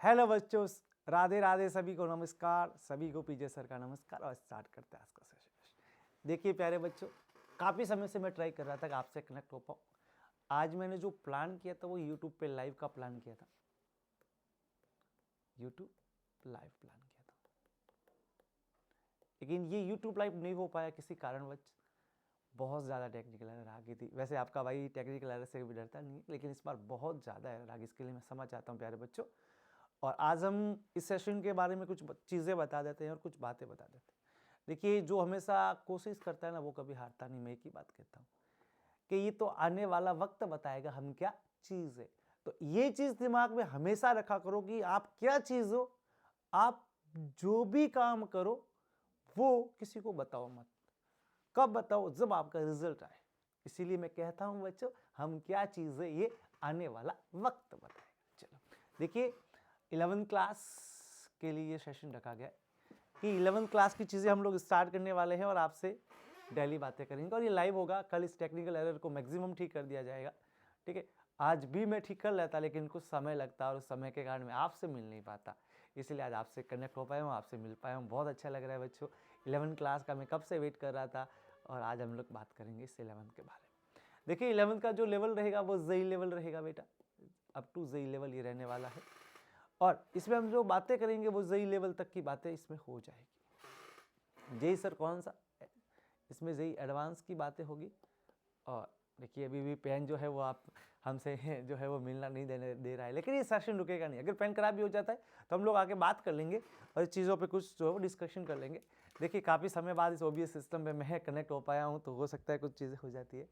Hello बच्चों, राधे राधे, सभी को नमस्कार, सभी को पीजे सर का नमस्कार। और स्टार्ट करते हैं आज का सेशन। देखिए प्यारे बच्चों, काफ़ी समय से मैं ट्राई कर रहा था कि आपसे कनेक्ट हो पाऊँ। आज मैंने जो प्लान किया था वो यूट्यूब पे लाइव का प्लान किया था, यूट्यूब लाइव प्लान किया था, लेकिन ये यूट्यूब लाइव नहीं हो पाया किसी कारणवश। बहुत ज़्यादा टेक्निकल एरर आ गई थी। वैसे आपका भाई टेक्निकल एरर से भी डरता नहीं है, लेकिन इस बार बहुत ज़्यादा एरर आ गई। इसके लिए मैं समझ चाहता हूँ प्यारे बच्चों। और आज हम इस सेशन के बारे में कुछ चीज़ें बता देते हैं और कुछ बातें बता देते हैं। देखिए, जो हमेशा कोशिश करता है ना वो कभी हारता नहीं। मैं एक ही बात कहता हूँ कि ये तो आने वाला वक्त बताएगा हम क्या चीज़ है। तो ये चीज़ दिमाग में हमेशा रखा करो कि आप क्या चीज़ हो। आप जो भी काम करो वो किसी को बताओ मत। कब बताओ? जब आपका रिजल्ट आए। इसीलिए मैं कहता हूं बच्चों, हम क्या चीज़ है ये आने वाला वक्त बताएगा। चलो देखिए, 11th क्लास के लिए ये सेशन रखा गया है कि 11th क्लास की चीज़ें हम लोग स्टार्ट करने वाले हैं और आपसे डेली बातें करेंगे। और ये लाइव होगा। कल इस टेक्निकल एरर को मैक्सिमम ठीक कर दिया जाएगा। ठीक है, आज भी मैं ठीक कर लेता, लेकिन कुछ समय लगता और उस समय के कारण मैं आपसे मिल नहीं पाता। इसलिए आज आपसे कनेक्ट हो पाया हूँ, आपसे मिल पाया हूँ। बहुत अच्छा लग रहा है बच्चों। 11th क्लास का मैं कब से वेट कर रहा था और आज हम लोग बात करेंगे इस 11th के बारे में। देखिए, 11th का जो लेवल रहेगा वो जेई लेवल रहेगा बेटा। अप टू जेई लेवल ये रहने वाला है। और इसमें हम जो बातें करेंगे वो जेई लेवल तक की बातें इसमें हो जाएगी। जेई सर कौन सा? इसमें जेई एडवांस की बातें होगी। और देखिए, अभी भी पेन जो है वो आप हमसे जो है वो मिलना नहीं देने दे रहा है, लेकिन ये सेशन रुकेगा नहीं। अगर पेन खराब भी हो जाता है तो हम लोग आके बात कर लेंगे और इस चीज़ों पे कुछ जो है वो डिस्कशन कर लेंगे। देखिए, काफ़ी समय बाद इस ओबीएस सिस्टम पे मैं कनेक्ट हो पाया हूँ, तो हो सकता है कुछ चीज़ें हो जाती है।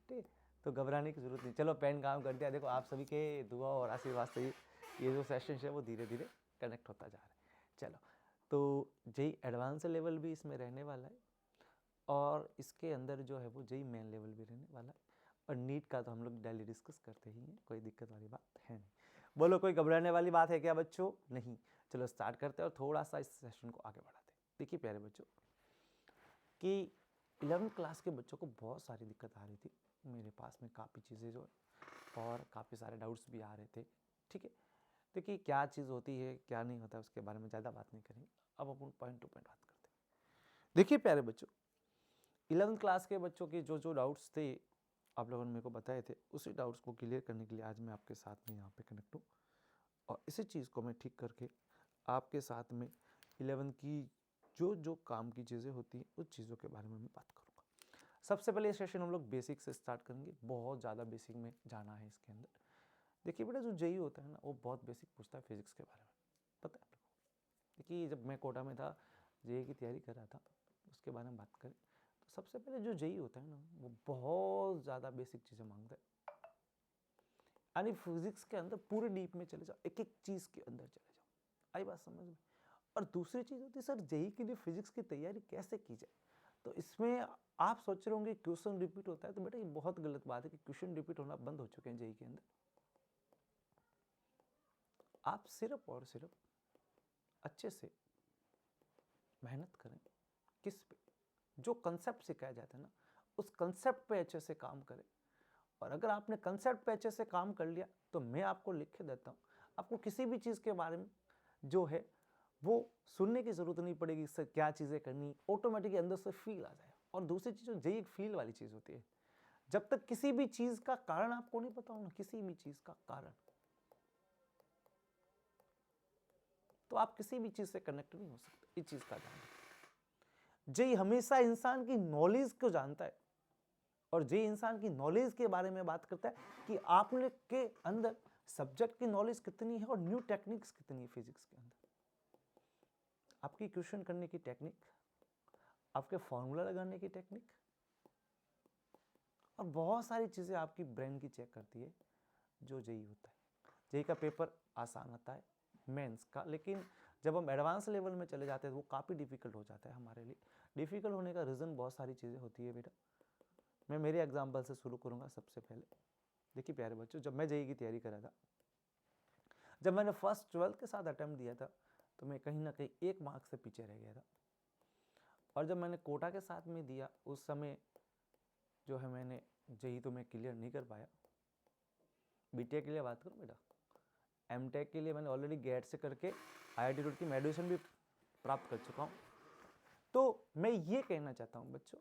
ठीक है, तो घबराने की जरूरत नहीं। चलो, पेन काम कर दिया। देखो, आप सभी के दुआ और आशीर्वाद से ये जो सेशन है वो धीरे धीरे कनेक्ट होता जा रहा है। चलो, तो जेई एडवांस लेवल भी इसमें रहने वाला है और इसके अंदर जो है वो जेई मेन लेवल भी रहने वाला है। और नीट का तो हम लोग डेली डिस्कस करते ही हैं, कोई दिक्कत वाली बात है नहीं। बोलो, कोई घबराने वाली बात है क्या बच्चों? नहीं। चलो स्टार्ट करते हैं और थोड़ा सा इस सेशन को आगे बढ़ाते हैं। देखिए प्यारे बच्चों, कि 11th क्लास के बच्चों को बहुत सारी दिक्कत आ रही थी। मेरे पास में काफ़ी चीज़ें जो और काफ़ी सारे डाउट्स भी आ रहे थे। ठीक है, देखिए क्या चीज़ होती है क्या नहीं होता है उसके बारे में ज़्यादा बात नहीं करेंगे। अब अपन पॉइंट टू पॉइंट बात करते हैं। देखिए प्यारे बच्चों, 11th क्लास के बच्चों के जो डाउट्स थे आप लोगों ने मेरे को बताए थे, उसी डाउट्स को क्लियर करने के लिए आज मैं आपके साथ में यहाँ पे कनेक्ट हूँ। और इसी चीज़ को मैं ठीक करके आपके साथ में 11th की जो काम की चीज़ें होती हैं उस चीज़ों के बारे में मैं बात करूँगा। सबसे पहले सेशन हम लोग बेसिक से स्टार्ट करेंगे। बहुत ज़्यादा बेसिक में जाना है इसके अंदर। देखिए बेटा, जो जेई होता है ना वो बहुत बेसिक पूछता है फिजिक्स के बारे में। पता है आप लोगों को? देखिए, जब मैं कोटा में था, जेई की तैयारी कर रहा था, उसके बारे में बात करें तो सबसे पहले जो जेई होता है ना वो बहुत ज़्यादा बेसिक चीज़ें मांगता है। यानी फिजिक्स के अंदर पूरे डीप में चले जाओ, एक एक चीज़ के अंदर चले जाओ। आई बात समझ में? और दूसरी चीज़ होती है, सर जेई के लिए फिजिक्स की तैयारी कैसे की जाए? तो इसमें आप सोच रहे होंगे क्वेश्चन रिपीट होता है, तो बेटा ये बहुत गलत बात है कि क्वेश्चन रिपीट होना बंद हो चुके हैं जेई के अंदर। आप सिर्फ और सिर्फ अच्छे से मेहनत करें। किस पे? जो कंसेप्ट सिखाया जाता है ना उस कंसेप्ट पे अच्छे से काम करें। और अगर आपने कंसेप्ट पे अच्छे से काम कर लिया तो मैं आपको लिख के देता हूँ, आपको किसी भी चीज़ के बारे में जो है वो सुनने की ज़रूरत नहीं पड़ेगी। इससे क्या चीज़ें करनी, ऑटोमेटिकली अंदर से फील आ जाए। और दूसरी चीज़, जेई एक फील वाली चीज़ होती है। जब तक किसी भी चीज़ का कारण आपको नहीं पता हो ना, किसी भी चीज़ का कारण, तो आप किसी भी चीज़ से कनेक्ट नहीं हो सकते। इस चीज़ का ध्यान रखें। जेई हमेशा इंसान की नॉलेज को जानता है और जेई इंसान की नॉलेज के बारे में बात करता है कि आपने के अंदर सब्जेक्ट की नॉलेज कितनी है और न्यू टेक्निक्स कितनी है फिजिक्स के अंदर। आपकी क्वेश्चन करने की टेक्निक, आपके फॉर्मूला लगाने की टेक्निक और बहुत सारी चीज़ें आपकी ब्रेन की चेक करती है जो जेई होता है। जेई का पेपर आसान आता है मेंस का, लेकिन जब हम एडवांस लेवल में चले जाते हैं तो वो काफ़ी डिफिकल्ट हो जाता है हमारे लिए। डिफिकल्ट होने का रीज़न बहुत सारी चीज़ें होती है बेटा। मैं मेरे एग्जाम्पल से शुरू करूँगा सबसे पहले। देखिए प्यारे बच्चों, जब मैं जेई की तैयारी कर रहा था, जब मैंने फर्स्ट 12th के साथ अटैम्प्ट दिया था तो मैं कहीं ना कहीं 1 मार्क्स से पीछे रह गया था। और जब मैंने कोटा के साथ में दिया उस समय जो है मैंने जेई तो मैं क्लियर नहीं कर पाया। बीटेक के लिए बात करूँ बेटा, एमटेक के लिए मैंने ऑलरेडी गेट से करके आईआईटी रुड़की में एडमिशन भी प्राप्त कर चुका हूँ। तो मैं ये कहना चाहता हूँ बच्चों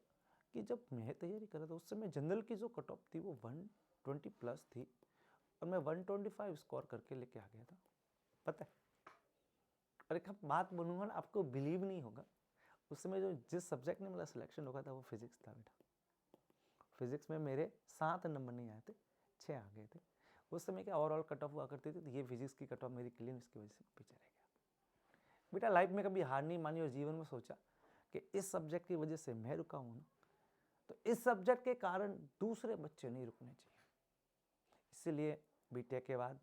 कि जब मैं तैयारी कर रहा था उस समय जनरल की जो कट ऑफ थी वो 120 प्लस थी और मैं 125 स्कोर करके लेके आ गया था, पता है। और एक बात बोलूँगा ना, आपको बिलीव नहीं होगा, उस समय जो जिस सब्जेक्ट में मेरा सिलेक्शन होगा था वो फिजिक्स था बेटा। फिजिक्स में मेरे 7 नंबर नहीं आए थे, 6 आ गए थे। उस समय क्या ओवरऑल कट ऑफ हुआ करती थी, तो ये फिजिक्स की कट ऑफ मेरी क्लीन, इसकी वजह से पीछे रह गया। बेटा लाइफ में कभी हार नहीं मानी और जीवन में सोचा कि इस सब्जेक्ट की वजह से मैं रुका हूँ ना, तो इस सब्जेक्ट के कारण दूसरे बच्चे नहीं रुकने चाहिए। इसीलिए बीटेक के बाद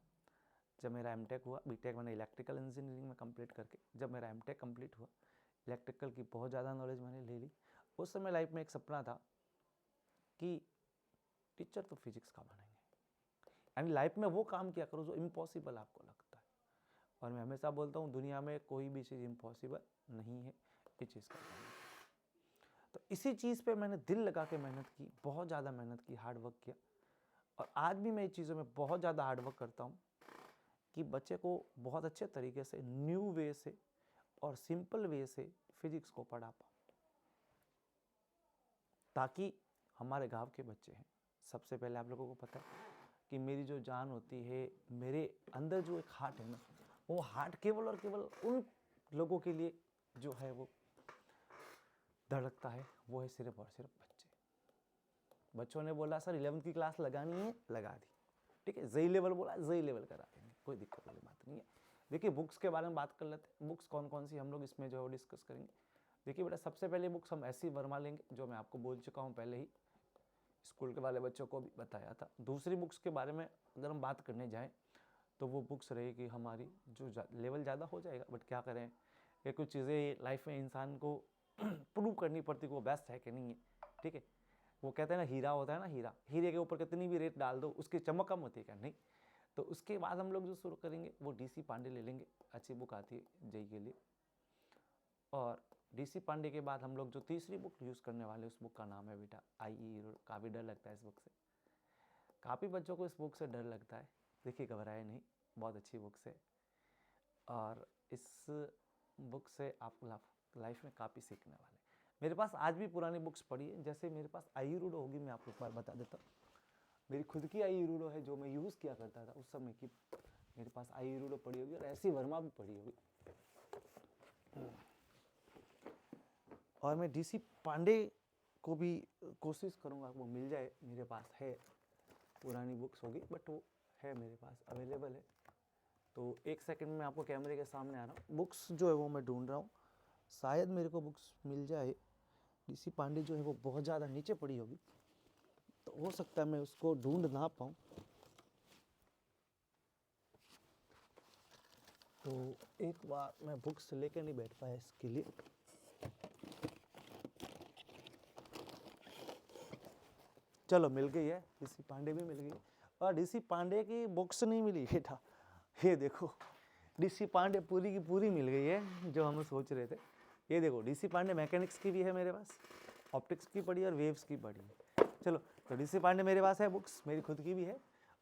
जब मेरा एमटेक हुआ, बीटेक मैंने इलेक्ट्रिकल इंजीनियरिंग में कंप्लीट करके जब मेरा एमटेक कंप्लीट हुआ, इलेक्ट्रिकल की बहुत ज़्यादा नॉलेज मैंने ले ली। उस समय लाइफ में एक सपना था कि टीचर तो फिजिक्स का बनेंगे, यानी लाइफ में वो काम किया करो जो इम्पॉसिबल आपको लगता है। और मैं हमेशा बोलता हूँ दुनिया में कोई भी चीज़ इम्पॉसिबल नहीं है, ये चीज़ का। तो इसी चीज़ पे मैंने दिल लगा के मेहनत की, बहुत ज़्यादा मेहनत की, हार्ड वर्क किया। और आज भी मैं इस चीज़ों में बहुत ज़्यादा हार्ड वर्क करता हूँ कि बच्चे को बहुत अच्छे तरीके से न्यू वे से और सिंपल वे से फिजिक्स को पढ़ा पाऊँ, ताकि हमारे गांव के बच्चे हैं। सबसे पहले आप लोगों को पता है कि मेरी जो जान होती है, मेरे अंदर जो एक हार्ट है ना, वो हार्ट केवल और केवल उन लोगों के लिए जो है वो धड़कता है, वो है सिर्फ और सिर्फ बच्चे। बच्चों ने बोला सर 11th की क्लास लगानी है, लगा दी, ठीक है। जेई लेवल बोला, जेई लेवल करा देंगे, कोई दिक्कत वाली बात नहीं है। देखिए बुक्स के बारे में बात कर लेते हैं, बुक्स कौन कौन सी हम लोग इसमें जो है डिस्कस करेंगे। देखिए बेटा सबसे पहले बुक्स हम एस सी वर्मा लेंगे, जो मैं आपको बोल चुका हूँ पहले ही, स्कूल के वाले बच्चों को भी बताया था। दूसरी बुक्स के बारे में अगर हम बात करने जाएँ तो वो बुक्स रहेगी हमारी जो लेवल ज़्यादा हो जाएगा, बट क्या करें, ये कुछ चीज़ें लाइफ में इंसान को प्रूव करनी पड़ती कि वो बेस्ट है कि नहीं है, ठीक है। वो कहते हैं ना हीरा होता है ना, हीरा, हीरे के ऊपर कितनी भी रेत डाल दो उसकी चमक कम होती है क्या, नहीं। तो उसके बाद हम लोग जो शुरू करेंगे वो डीसी पांडे ले लेंगे, अच्छी बुक आती है जेई के लिए। और डीसी पांडे के बाद हम लोग जो तीसरी बुक यूज़ करने वाले उस बुक का नाम है बेटा आईई। काफ़ी डर लगता है इस बुक से, काफ़ी बच्चों को इस बुक से डर लगता है। देखिए घबराए नहीं, बहुत अच्छी बुक्स है और इस बुक से आप लाइफ में काफ़ी सीखने वाले। मेरे पास आज भी पुरानी बुक्स पड़ी है, जैसे मेरे पास आई रूडो होगी, मैं आपको एक बार बता देता हूँ। मेरी खुद की आई रूडो है जो मैं यूज़ किया करता था उस समय की, मेरे पास आई रूडो पड़ी होगी और ऐसी वर्मा भी पड़ी होगी। और मैं डीसी पांडे को भी कोशिश करूँगा वो मिल जाए, मेरे पास है, पुरानी बुक्स होगी बट वो है मेरे पास अवेलेबल है। तो एक सेकंड में आपको कैमरे के सामने आ रहा हूँ, बुक्स जो है वो मैं ढूंढ रहा हूँ, शायद मेरे को बुक्स मिल जाए। डीसी पांडे जो है वो बहुत ज़्यादा नीचे पड़ी होगी, तो हो सकता है मैं उसको ढूंढ ना पाऊँ। तो एक बार मैं बुक्स लेके नहीं बैठ पाया इसके लिए। चलो मिल गई है, डीसी पांडे भी मिल गई। और डीसी पांडे की बुक्स नहीं मिली बेटा, ये देखो डीसी पांडे पूरी की पूरी मिल गई है जो हम सोच रहे थे। ये देखो डीसी पांडे मैकेनिक्स की भी है मेरे पास, ऑप्टिक्स की पड़ी और वेव्स की पड़ी है। चलो तो डीसी पांडे मेरे पास है बुक्स, मेरी खुद की भी है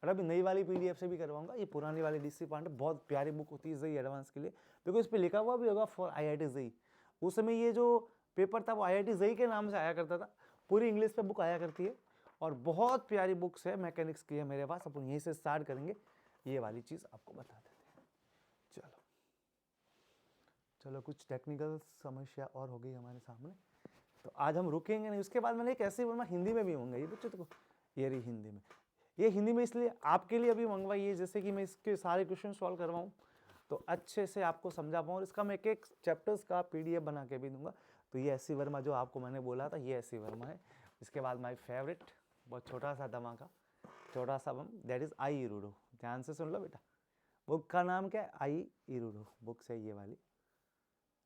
और अभी नई वाली पीडीएफ से भी करवाऊंगा। ये पुरानी वाली डीसी पांडे बहुत प्यारी बुक होती है जेई एडवांस के लिए, क्योंकि इस पर लिखा हुआ भी होगा फॉर आईआईटी जेई। उस समय ये जो पेपर था वो आईआईटी जेई के नाम से आया करता था, पूरी इंग्लिश पे बुक आया करती है और बहुत प्यारी बुक्स है, मैकेनिक्स की है मेरे पास। अपन यहीं से स्टार्ट करेंगे, ये वाली चीज़ आपको बता देते हैं। चलो चलो कुछ टेक्निकल समस्या और हो गई हमारे सामने, तो आज हम रुकेंगे नहीं। उसके बाद मैंने एक ऐसे वर्मा हिंदी में भी मंगाई, बच्चों देखो ये रही हिंदी में। ये हिंदी में इसलिए आपके लिए अभी मंगवाई है जैसे कि मैं इसके सारे क्वेश्चन सॉल्व करवाऊँ तो अच्छे से आपको समझा पाऊँ, और इसका मैं एक एक चैप्टर्स का पीडीएफ बना के भी दूंगा। तो ये एस सी वर्मा जो आपको मैंने बोला था, ये एस सी वर्मा है। इसके बाद माई फेवरेट, बहुत छोटा सा धमाका, छोटा सा बम, दैट इज आई इरूडो। ध्यान से सुन लो बेटा, बुक का नाम क्या है, आई इरूडो बुक्स है ये वाली।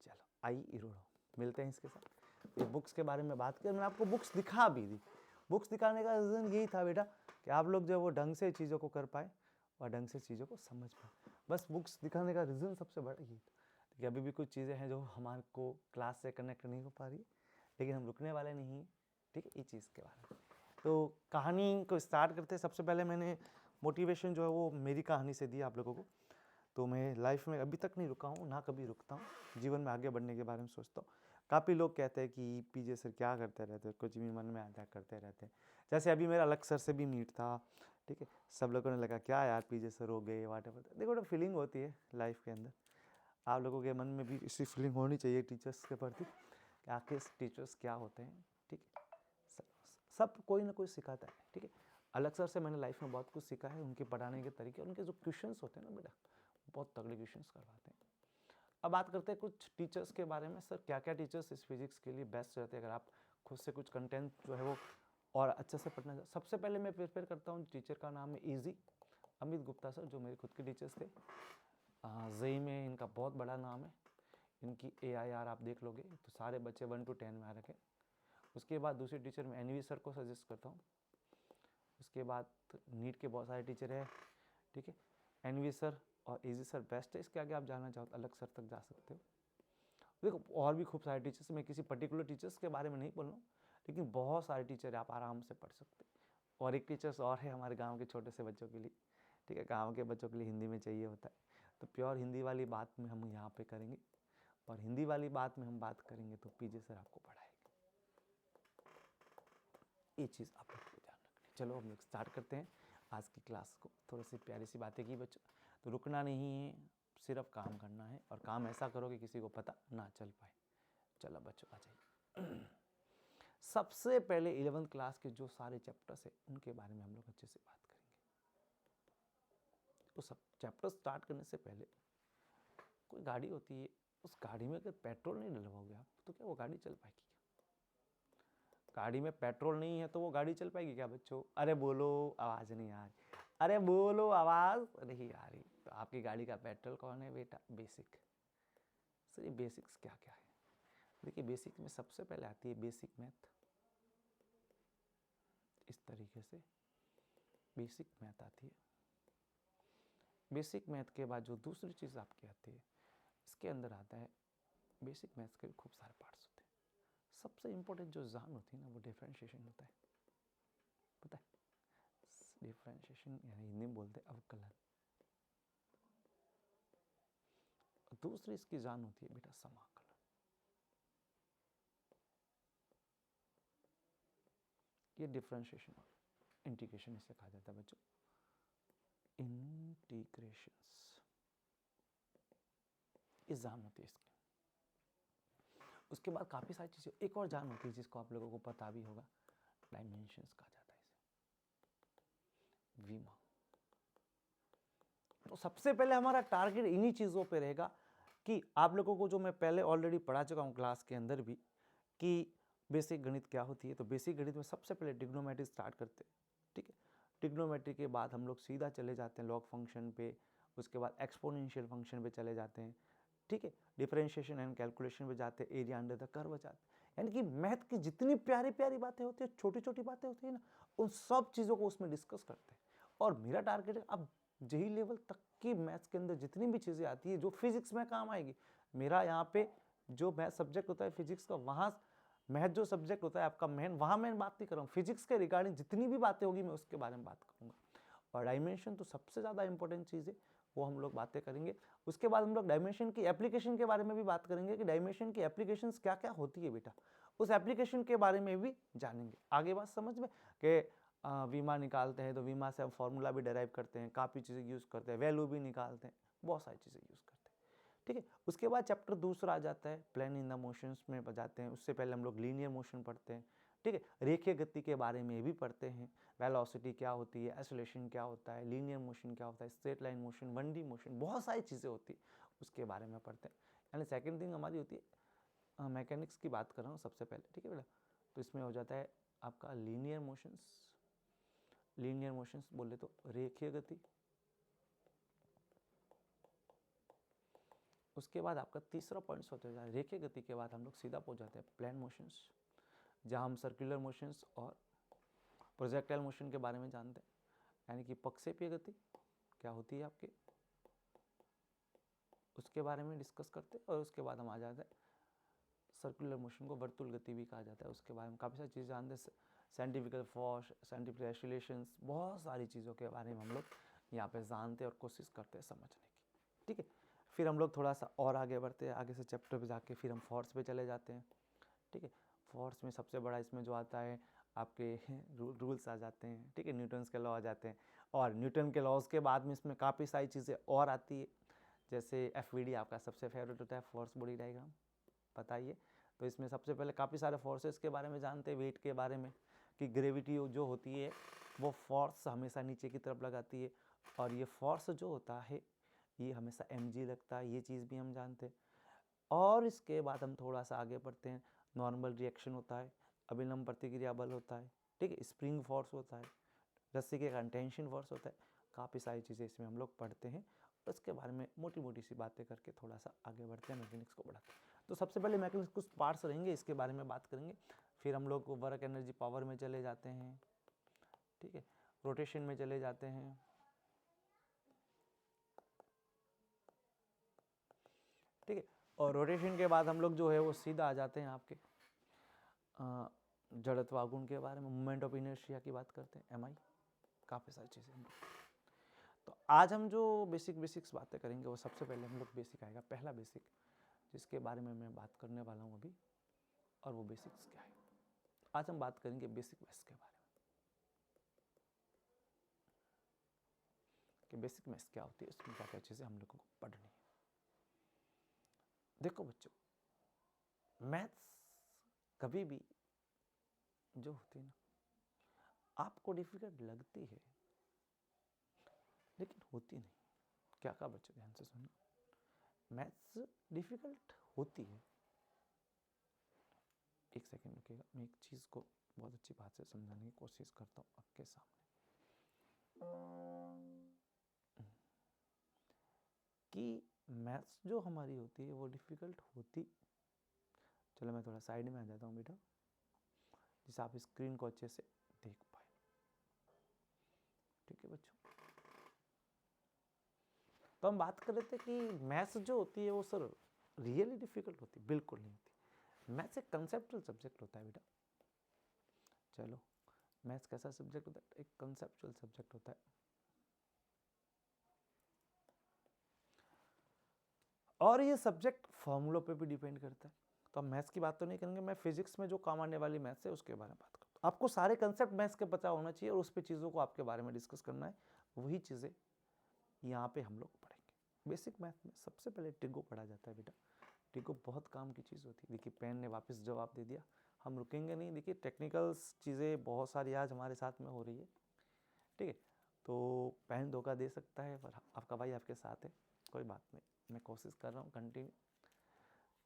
चलो आई इरूडो, मिलते हैं इसके साथ। ये बुक्स के बारे में बात की, मैंने आपको बुक्स दिखा भी दी। बुक्स दिखाने का रीज़न यही था बेटा कि आप लोग जो है वो ढंग से चीज़ों को कर पाए और ढंग से चीज़ों को समझ पाए। बस बुक्स दिखाने का रीज़न सबसे बड़ा यही था कि अभी भी कुछ चीज़ें हैं जो हमारे को क्लास से कनेक्ट नहीं हो पा रही, लेकिन हम रुकने वाले नहीं हैं, ठीक है, इस चीज़ के बारे में। तो कहानी को स्टार्ट करते हैं। सबसे पहले मैंने मोटिवेशन जो है वो मेरी कहानी से दी आप लोगों को। तो मैं लाइफ में अभी तक नहीं रुका हूँ, ना कभी रुकता हूँ। जीवन में आगे बढ़ने के बारे में सोचता हूँ। काफ़ी लोग कहते हैं कि पीजे सर क्या करते रहते हैं, कुछ भी मन में आता है करते रहते हैं। जैसे अभी मेरा अलग सर से भी मीट था, ठीक है, सब लोगों ने लगा क्या यार पीजे सर हो गए वाट एवर। देखो तो फीलिंग होती है लाइफ के अंदर, आप लोगों के मन में भी इसी फीलिंग होनी चाहिए टीचर्स के प्रति कि आखिर टीचर्स क्या होते हैं, ठीक है। सब कोई ना कोई सिखाता है, ठीक है। अलग सर से मैंने लाइफ में बहुत कुछ सीखा है, उनके पढ़ाने के तरीके, उनके जो क्वेश्चंस होते हैं ना बेटा, बहुत तगड़े क्वेश्चंस करवाते हैं। अब बात करते हैं कुछ टीचर्स के बारे में। सर क्या क्या टीचर्स इस फिजिक्स के लिए बेस्ट रहते हैं, अगर आप खुद से कुछ कंटेंट जो है वो और अच्छे से पढ़ना चाहते। सबसे पहले मैं प्रिपेयर करता हूँ, टीचर का नाम है ईजी अमित गुप्ता सर, जो मेरे खुद के टीचर्स थे। जेई में इनका बहुत बड़ा नाम है, इनकी AIR आप देख लोगे तो सारे बच्चे 1 to 10 में आ रखे। उसके बाद दूसरे टीचर मैं एनवी सर को सजेस्ट करता हूँ। उसके बाद नीट के बहुत सारे टीचर हैं, ठीक है। एनवी सर और ईजी सर बेस्ट है। इसके आगे आप जाना चाहो तो अलग सर तक जा सकते हो। देखो और भी खूब सारे टीचर्स, मैं किसी पर्टिकुलर टीचर्स के बारे में नहीं बोल रहा हूँ, लेकिन बहुत सारे टीचर आप आराम से पढ़ सकते हैं। और एक टीचर्स और है हमारे गाँव के छोटे से बच्चों के लिए, ठीक है। गाँव के बच्चों के लिए हिंदी में चाहिए होता है, तो प्योर हिंदी वाली बात में हम यहाँ पे करेंगे, और हिंदी वाली बात में हम बात करेंगे तो पीजे सर आपको पढ़ाएंगे। ये चीज़ आप लोग को ध्यान रखनी। चलो हम लोग स्टार्ट करते हैं आज की क्लास को। थोड़ी सी प्यारी सी बातें की बच्चों, तो रुकना नहीं है, सिर्फ काम करना है, और काम ऐसा करो कि किसी को पता ना चल पाए। चलो बच्चों आ जाइए। सबसे पहले 11th क्लास के जो सारे चैप्टर्स है उनके बारे में हम लोग अच्छे से बात करेंगे। तो सब चैप्टर स्टार्ट करने से पहले, कोई गाड़ी होती है, उस गाड़ी में अगर पेट्रोल नहीं डलवाओगे आप तो क्या वो गाड़ी चल पाएगी? गाड़ी में पेट्रोल नहीं है तो वो गाड़ी चल पाएगी क्या बच्चों? अरे बोलो, आवाज़ नहीं आ रही। अरे बोलो, आवाज़ नहीं आ रही। तो आपकी गाड़ी का पेट्रोल कौन है बेटा? बेसिक। सर ये बेसिक्स क्या क्या है? देखिए बेसिक में सबसे पहले आती है बेसिक मैथ, इस तरीके से बेसिक मैथ आती है। बेसिक मैथ के बाद जो दूसरी चीज़ आपकी आती है, इसके अंदर आता है, बेसिक मैथ्स के भी खूब सारे पार्ट्स होते हैं। सबसे इम्पोर्टेंट जो जान होती है ना, वो डिफ्रेंशिएशन होता है, पता है? डिफ्रेंशिएशन यानी हिंदी में बोलते हैं अवकलन। दूसरी इसकी जान होती है बेटा समाकलन। ये डिफ्रेंशिएशन और इंटीग्रेशन इसे कहा जाता है बच्चों, इंटीग्रेशंस, ये जान होती है इसकी। उसके बाद काफ़ी सारी चीज़ें, एक और जान होती है जिसको आप लोगों को पता भी होगा, डायमेंशंस कहा जाता है इसे, विमा। तो सबसे पहले हमारा टारगेट इन्हीं चीज़ों पे रहेगा कि आप लोगों को, जो मैं पहले ऑलरेडी पढ़ा चुका हूँ क्लास के अंदर भी, कि बेसिक गणित क्या होती है। तो बेसिक गणित में सबसे पहले ट्रिग्नोमेट्री स्टार्ट करते हैं, ठीक है। ट्रिग्नोमेट्री के बाद हम लोग सीधा चले जाते हैं लॉग फंक्शन पे, उसके बाद एक्सपोनेंशियल फंक्शन पे चले जाते हैं, ठीक है। डिफरेंशिएशन एंड कैलकुलेशन पे जाते हैं, एरिया अंडर द कर्व जाते हैं। यानी कि मैथ की जितनी प्यारी प्यारी बातें होती है, छोटी छोटी बातें होती है ना, उन सब चीज़ों को उसमें डिस्कस करते हैं। और मेरा टारगेट है अब जेई लेवल तक की मैथ्स के अंदर जितनी भी चीज़ें आती है जो फिजिक्स में काम आएगी, मेरा यहाँ पे जो मैथ सब्जेक्ट होता है फिजिक्स का, वहाँ मैथ जो सब्जेक्ट होता है आपका मेन, वहाँ मैं बात नहीं कर रहा हूँ। फिजिक्स के रिगार्डिंग जितनी भी बातें होगी मैं उसके बारे में बात करूँगा। और डायमेंशन तो सबसे ज़्यादा इंपॉर्टेंट चीज़ है, वो हम लोग बातें करेंगे। उसके बाद हम लोग डायमेंशन की एप्लीकेशन के बारे में भी बात करेंगे कि डायमेंशन की एप्लीकेशंस क्या क्या होती है बेटा, उस एप्लीकेशन के बारे में भी जानेंगे। आगे बात समझ में कि विमा निकालते हैं तो विमा से हम फॉर्मूला भी डेराइव करते हैं, काफ़ी चीज़ें यूज़ करते हैं, वैल्यू भी निकालते हैं, बहुत सारी चीज़ें यूज़ करते हैं, ठीक है। उसके बाद चैप्टर दूसरा आ जाता है, प्लेन इन द मोशंस में जाते हैं। उससे पहले हम लोग लीनियर मोशन पढ़ते हैं, ठीक है। रेखीय गति के बारे में भी पढ़ते हैं, वेलोसिटी क्या होती है, एक्सेलरेशन क्या होता है, लीनियर मोशन क्या होता है, straight line motion, 1D motion, बहुत सारी चीज़ें होती है, उसके बारे में पढ़ते हैं। यानी सेकेंड थिंग हमारी होती है मैकेनिक्स की बात कर रहा हूँ सबसे पहले, ठीक है बेटा। तो इसमें हो जाता है आपका लीनियर मोशंस। लीनियर मोशंस बोले तो रेखीय गति। उसके बाद आपका तीसरा पॉइंट होता है रेखीय गति के बाद हम लोग सीधा पहुंच जाते हैं प्लेन मोशंस, जहां हम सर्कुलर मोशंस और प्रोजेक्टाइल मोशन के बारे में जानते हैं। यानी कि प्रक्षेपीय गति क्या होती है आपकी, उसके बारे में डिस्कस करते हैं। और उसके बाद हम आ जाते हैं सर्कुलर मोशन को वर्तुल गति भी कहा जाता है, उसके बारे में काफ़ी सारी चीज़ें जानते हैं। साइंटिफिकल फोर्स, साइंटिफिक रिलेशंस, बहुत सारी चीज़ों के बारे में हम लोग यहाँ पे जानते हैं और कोशिश करते हैं समझने की। ठीक है। फिर हम लोग थोड़ा सा और आगे बढ़ते हैं, आगे से चैप्टर पे जाके फिर हम फोर्स पे चले जाते हैं। ठीक है, फोर्स में सबसे बड़ा इसमें जो आता है आपके रूल्स आ जाते हैं। ठीक है, न्यूटन्स के लॉ आ जाते हैं, और न्यूटन के लॉज के बाद में इसमें काफ़ी सारी चीज़ें और आती है, जैसे FVD आपका सबसे फेवरेट होता है, फोर्स बॉडी डायग्राम, बताइए। तो इसमें सबसे पहले काफ़ी सारे फोर्सेस के बारे में जानते हैं, वेट के बारे में, कि ग्रेविटी जो होती है वो फोर्स हमेशा नीचे की तरफ लगाती है, और ये फोर्स जो होता है ये हमेशा mg लगता है, ये चीज़ भी हम जानते हैं। और इसके बाद हम थोड़ा सा आगे बढ़ते हैं, नॉर्मल रिएक्शन होता है, अभिलंब प्रतिक्रिया बल होता है, ठीक है, स्प्रिंग फोर्स होता है, रस्सी के कंटेंशन फोर्स होता है, काफ़ी सारी चीज़ें इसमें हम लोग पढ़ते हैं। और इसके बारे में मोटी मोटी सी बातें करके थोड़ा सा आगे बढ़ते हैं, मैकेनिक्स को बढ़ाते हैं। तो सबसे पहले मैकेनिक्स कुछ पार्ट्स रहेंगे, इसके बारे में बात करेंगे। फिर हम लोग वर्क एनर्जी पावर में चले जाते हैं, ठीक है, रोटेशन में चले जाते हैं, ठीक है, और रोटेशन के बाद हम लोग जो है वो सीधा आ जाते हैं आपके जड़त्व गुण के बारे में, मोमेंट ऑफ इनर्शिया की बात करते हैं, MI, काफ़ी सारी चीज़ें हम लोग। तो आज हम जो बेसिक्स बातें करेंगे वो सबसे पहले हम लोग बेसिक आएगा, पहला बेसिक जिसके बारे में मैं बात करने वाला हूँ अभी, और वो बेसिक्स क्या है। आज हम बात करेंगे बेसिक मैथ्स के बारे में, कि बेसिक मैथ्स क्या होती है, इसमें क्या क्या चीज़ें हम लोगों को पढ़नी है। देखो बच्चों, मैथ्स कभी भी जो होती है ना, आपको डिफिकल्ट लगती है लेकिन होती नहीं। क्या कहा बच्चों, ध्यान से सुनना, मैथ्स डिफिकल्ट होती है। एक सेकेंड रुकिएगा, मैं एक चीज़ को बहुत अच्छी बात से समझाने की कोशिश करता हूँ आपके सामने, कि मैथ्स जो हमारी होती है वो डिफिकल्ट होती, चलो मैं थोड़ा साइड में आ जाता हूँ बेटा, जिससे आप स्क्रीन को अच्छे से देख पाए। ठीक है बच्चों, तो हम बात कर रहे थे कि मैथ्स जो होती है वो सर रियली डिफिकल्ट होती है, बिल्कुल नहीं होती। मैथ्स एक कंसेप्चुअल सब्जेक्ट होता है बेटा। चलो, मैथ्स कैसा सब्जेक्ट होता है, एक कंसेप्चुअल सब्जेक्ट होता है, और ये सब्जेक्ट फॉर्मूलों पे भी डिपेंड करता है। तो हम मैथ्स की बात तो नहीं करेंगे, मैं फिजिक्स में जो काम आने वाली मैथ्स है उसके बारे में बात करता हूँ। आपको सारे कंसेप्ट मैथ्स के पता होना चाहिए, और उस पे चीज़ों को आपके बारे में डिस्कस करना है, वही चीज़ें यहाँ पे हम लोग पढ़ेंगे। बेसिक मैथ में सबसे पहले टिगो पढ़ा जाता है बेटा। टिगो बहुत काम की चीज़ होती है। देखिए, पेन ने वापस जवाब दे दिया, हम रुकेंगे नहीं। देखिए, टेक्निकल्स चीज़ें बहुत सारी आज हमारे साथ में हो रही है, ठीक है, तो पेन धोखा दे सकता है, पर आपका भाई आपके साथ है, कोई बात नहीं, मैं कोशिश कर रहा हूँ कंटिन्यू।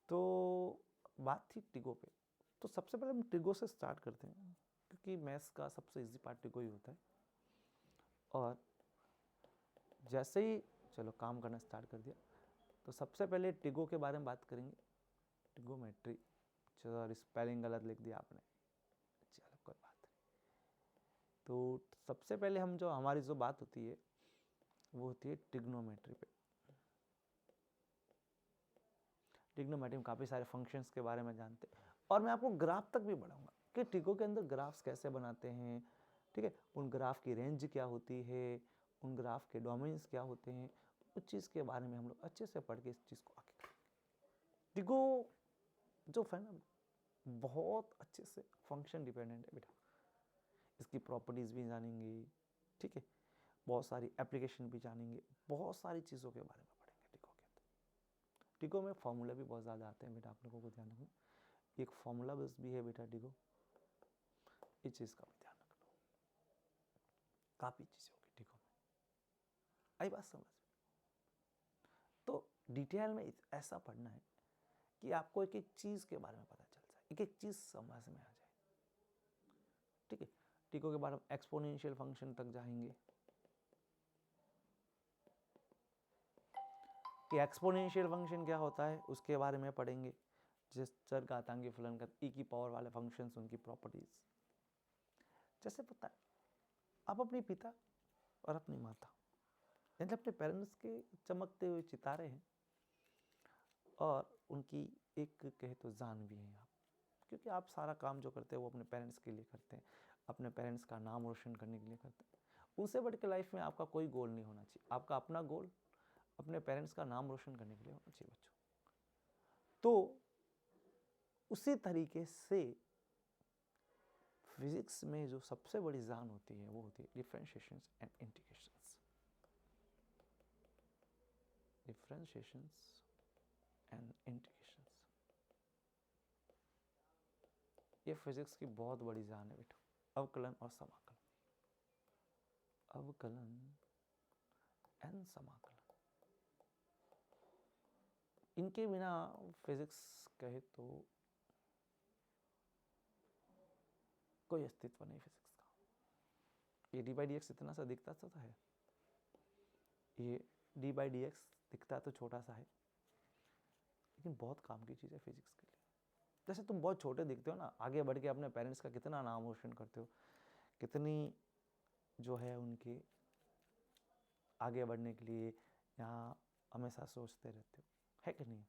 तो बात थी टिगो पे, तो सबसे पहले हम टिगो से स्टार्ट करते हैं, क्योंकि मैथ्स का सबसे इजी पार्ट टिगो ही होता है। और जैसे ही चलो काम करना स्टार्ट कर दिया, तो सबसे पहले टिगो के बारे में बात करेंगे, टिगोमेट्री। चलो, स्पेलिंग गलत लिख दिया आपने, चलो कोई बात नहीं। तो सबसे पहले हम जो हमारी जो बात होती है वो होती है टिग्नोमेट्री पे। टिग्नोमेट्री में काफ़ी सारे फंक्शंस के बारे में जानते हैं, और मैं आपको ग्राफ तक भी बढ़ाऊंगा कि टिगो के अंदर ग्राफ्स कैसे बनाते हैं, ठीक है, उन ग्राफ की रेंज क्या होती है, उन ग्राफ के डोमेन्स क्या होते हैं, उस चीज़ के बारे में हम लोग अच्छे से पढ़ के इस चीज़ को आगे करेंगे। टिगो जो है ना, बहुत अच्छे से फंक्शन डिपेंडेंट है बेटा, इसकी प्रॉपर्टीज़ भी जानेंगे, ठीक है, बहुत सारी एप्लीकेशन भी जानेंगे, बहुत सारी चीज़ों के बारे में पढ़ेंगे टिगो के अंदर। टिगो में फॉर्मूला भी बहुत ज़्यादा आते हैं बेटा, आप लोगों को ध्यान रखना, एक फॉर्मूला बस भी है बेटा टिगो, इस चीज़ का भी ध्यान रखना, काफ़ी चीज़ें होगी टिगो में, आई बात समझ में। तो डिटेल में ऐसा पढ़ना है कि आपको एक एक चीज़ के बारे में पता चल जाए, एक एक चीज़ समझ में आ जाए, ठीक है। टिगो के बाद हम एक्सपोनेंशियल फंक्शन तक जाएंगे, कि एक्सपोनेंशियल फंक्शन क्या होता है उसके बारे में पढ़ेंगे, जिस चर घातांकी फलन का ई की पावर वाले फंक्शंस, उनकी प्रॉपर्टीज। जैसे पता है, आप अपने पिता और अपनी माता, यानी अपने पेरेंट्स के चमकते हुए सितारे हैं, और उनकी एक कहे तो जान भी हैं आप, क्योंकि आप सारा काम जो करते हैं वो अपने पेरेंट्स के लिए करते हैं, अपने पेरेंट्स का नाम रोशन करने के लिए करते हैं। उनसे बढ़ के लाइफ में आपका कोई गोल नहीं होना चाहिए, आपका अपना गोल, अपने पेरेंट्स का नाम रोशन करने के लिए होना चाहिए बच्चों। तो उसी तरीके से फिजिक्स में जो सबसे बड़ी जान होती है वो होती है differentiations and integrations. Differentiations and integrations, ये फिजिक्स की बहुत बड़ी जान है बेटा। अवकलन और समाकलन, अवकलन एंड समाकलन, इनके बिना फिजिक्स कहे तो कोई अस्तित्व नहीं फिजिक्स का। ये डी बाई डी एक्स इतना सा दिखता तो है, ये डी बाई डी एक्स दिखता तो छोटा सा है, लेकिन बहुत काम की चीज़ है फिजिक्स के लिए। जैसे तुम बहुत छोटे दिखते हो ना, आगे बढ़ के अपने पेरेंट्स का कितना नाम रोशन करते हो, कितनी जो है उनके आगे बढ़ने के लिए यहाँ हमेशा सोचते रहते हो, है कि नहीं?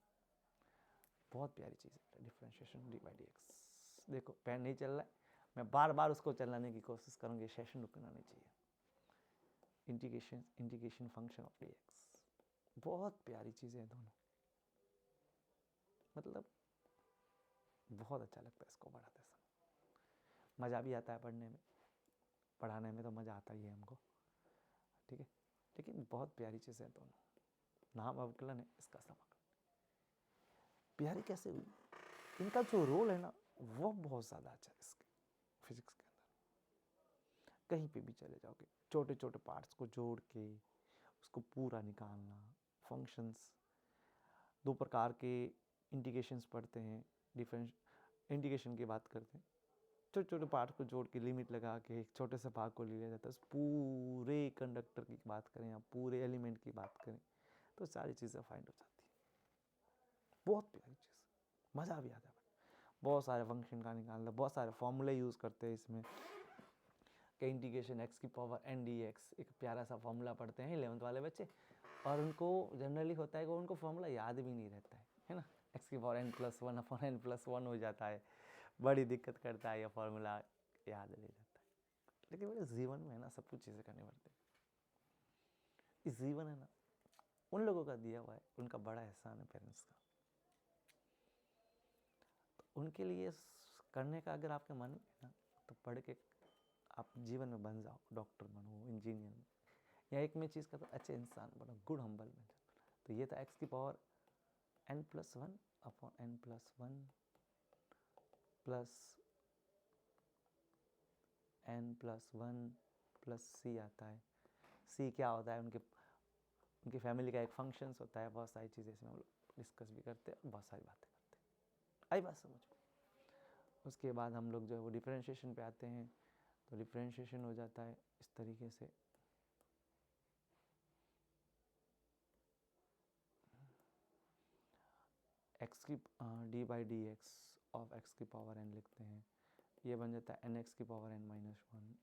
बहुत प्यारी चीज़ है differentiation D by D x. देखो पेन नहीं चल रहा है, मैं बार बार उसको चलाने की कोशिश करूँगी, सेशन रुकना नहीं चाहिए। Integration function of D x, बहुत प्यारी चीज़ें हैं दोनों, मतलब बहुत अच्छा लगता है इसको पढ़ाते समय, मज़ा भी आता है पढ़ने में, पढ़ाने में तो मज़ा आता ही है हमको, ठीक है। लेकिन बहुत प्यारी चीज़ें हैं दोनों, नाम अवकलन है, इसका समाकलन। प्यारी कैसे हुई? इनका जो रोल है ना वो बहुत ज़्यादा अच्छा है इसके फिजिक्स के अंदर। कहीं पे भी चले जाओगे, छोटे छोटे पार्ट्स को जोड़ के उसको पूरा निकालना, फंक्शंस, दो प्रकार के इंटीग्रेशंस पढ़ते हैं, डिफरेंस इंटीग्रेशन की बात करते हैं, छोटे छोटे पार्ट को जोड़ के लिमिट लगा के एक छोटे से भाग को ले लिया जाता है। पूरे कंडक्टर की बात करें या पूरे एलिमेंट की बात करें तो सारी चीज़ें फाइंड हो जाती है। बहुत प्यारी चीज़, मज़ा भी आता है। बहुत सारे फंक्शन का निकालना, बहुत सारे फॉर्मूले यूज़ करते हैं इसमें, कि इंटीग्रेशन एक्स की पावर एन डी एक्स, एक प्यारा सा फॉर्मूला पढ़ते हैं 11th वाले बच्चे, और उनको जनरली होता है कि उनको फॉर्मूला याद भी नहीं रहता है ना। एक्स की पावर n+1 अपॉन n+1 हो जाता है, बड़ी दिक्कत करता है, यह फॉर्मूला याद नहीं रहता है। लेकिन मेरे जीवन में ना सब कुछ चीज़ें करनी पड़ती है। इस जीवन है ना उन लोगों का दिया हुआ है, उनका बड़ा एहसान है पेरेंट्स का, तो उनके लिए करने का अगर आपके मन में ना तो पढ़ के आप जीवन में बन जाओ, डॉक्टर बनो, इंजीनियर बनो, या एक में चीज़ का तो अच्छे इंसान बनो, गुड हम्बल बन जाओ। तो ये था एक्स की power n+1 upon n+1 plus n+1 plus c आता है। सी क्या होता है? उनकी फैमिली का एक फंक्शंस होता है, बहुत सारी चीज़ें इसमें हम लोग डिस्कस भी करते हैं और बहुत सारी बातें करते हैं। आई बात समझ में? उसके बाद हम लोग जो है वो डिफरेंशिएशन पे आते हैं, तो डिफरेंशिएशन हो जाता है इस तरीके से, एक्स की D by D x of x की पावर n लिखते हैं, ये बन जाता है एन एक्स की पावर n-1।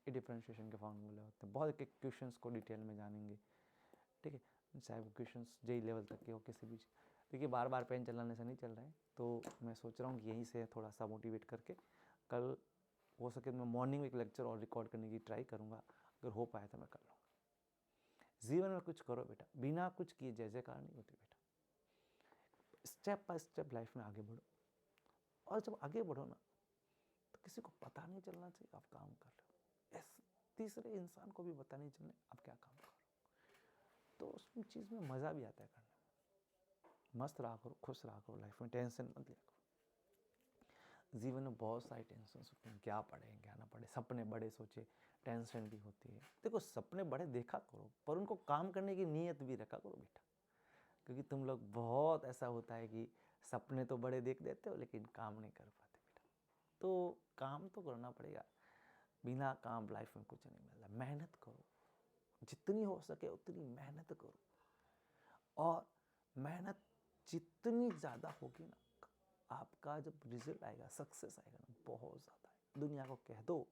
ये डिफरेंशिएशन के फॉर्मूले होते हैं। बहुत एक क्वेश्चंस को डिटेल में जानेंगे, ठीक है, चाहे वो क्वेश्चंस जेई लेवल तक के हो, किसी भी। देखिए बार बार पेन चलाने से नहीं चल रहा है, तो मैं सोच रहा हूँ कि यहीं से थोड़ा सा मोटिवेट करके कल हो सके तो मैं मॉर्निंग में एक लेक्चर और रिकॉर्ड करने की ट्राई करूँगा, अगर हो पाए तो मैं कर लूँगा। जीवन में कुछ करो बेटा, बिना कुछ किए जय जयकार नहीं होती बेटा। स्टेप बाय स्टेप लाइफ में आगे बढ़ो, और जब आगे बढ़ो ना तो किसी को पता नहीं चलना चाहिए आप काम कर रहे हो, तीसरे इंसान को भी पता नहीं चलने आप क्या काम कर रहे हो। तो उस चीज़ में मज़ा भी आता है करने में। मस्त रहा करो, खुश रहा करो, लाइफ में टेंशन मत लिया करो। जीवन में बहुत सारी टेंशन होती हैं, क्या पढ़े क्या ना पढ़े, सपने बड़े सोचे, टेंशन भी होती है। देखो सपने बड़े देखा करो, पर उनको काम करने की नीयत भी रखा करो बेटा, क्योंकि तुम लोग बहुत ऐसा होता है कि सपने तो बड़े देख देते हो लेकिन काम नहीं कर पाते बेटा। तो काम तो करना पड़ेगा, बिना काम लाइफ में कुछ नहीं मिलता। मेहनत करो, जितनी हो सके उतनी मेहनत करो, और मेहनत जितनी ज़्यादा होगी ना, आपका जब रिजल्ट आएगा, सक्सेस आएगा ना, बहुत ज़्यादा है। दुनिया को कह दो,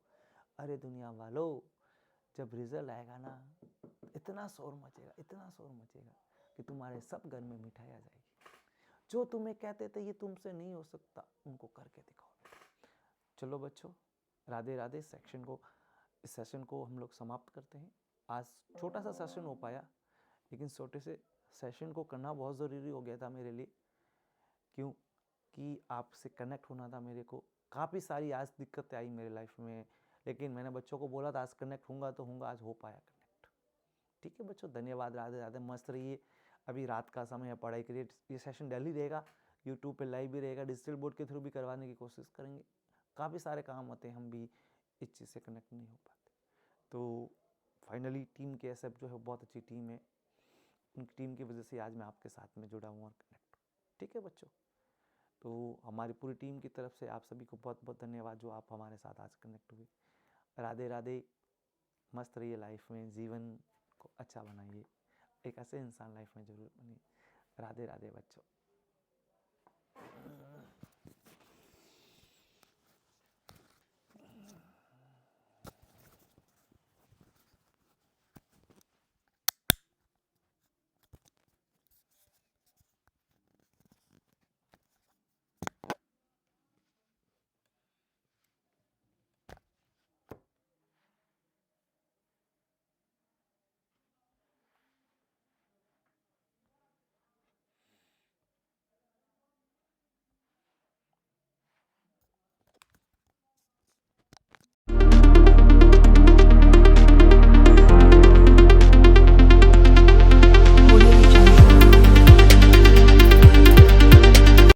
अरे दुनिया वालों जब रिजल्ट आएगा ना इतना शोर मचेगा, इतना शोर मचेगा कि तुम्हारे सब घर में मिठाई आ जाएगी। जो तुम्हें कहते थे ये तुमसे नहीं हो सकता, उनको करके दिखाओ। चलो बच्चों, राधे राधे। इस सेशन को हम लोग समाप्त करते हैं। आज छोटा सा सेशन हो पाया, लेकिन छोटे से सेशन को करना बहुत ज़रूरी हो गया था मेरे लिए, क्यों कि आपसे कनेक्ट होना था मेरे को। काफ़ी सारी आज दिक्कतें आई मेरी लाइफ में, लेकिन मैंने बच्चों को बोला था आज कनेक्ट होऊंगा तो होऊंगा, आज हो पाया कनेक्ट। ठीक है बच्चों, धन्यवाद, राधे राधे, मस्त रहिए। अभी रात का समय है, पढ़ाई के लिए ये सेशन डेली रहेगा, यूट्यूब पे लाइव भी रहेगा, डिजिटल बोर्ड के थ्रू भी करवाने की कोशिश करेंगे। काफ़ी सारे काम होते हैं, हम भी इस चीज़ से कनेक्ट नहीं हो पाते। तो फाइनली टीम के एसएफ जो है बहुत अच्छी टीम है, उनकी टीम की वजह से आज मैं आपके साथ में जुड़ा हूँ और कनेक्ट हूँ। ठीक है बच्चों, तो हमारी पूरी टीम की तरफ से आप सभी को बहुत बहुत धन्यवाद जो आप हमारे साथ आज कनेक्ट हुए। राधे राधे, मस्त रहिए लाइफ में, जीवन को अच्छा बनाइए, एक ऐसे इंसान लाइफ में ज़रूर बनिए। राधे राधे बच्चों।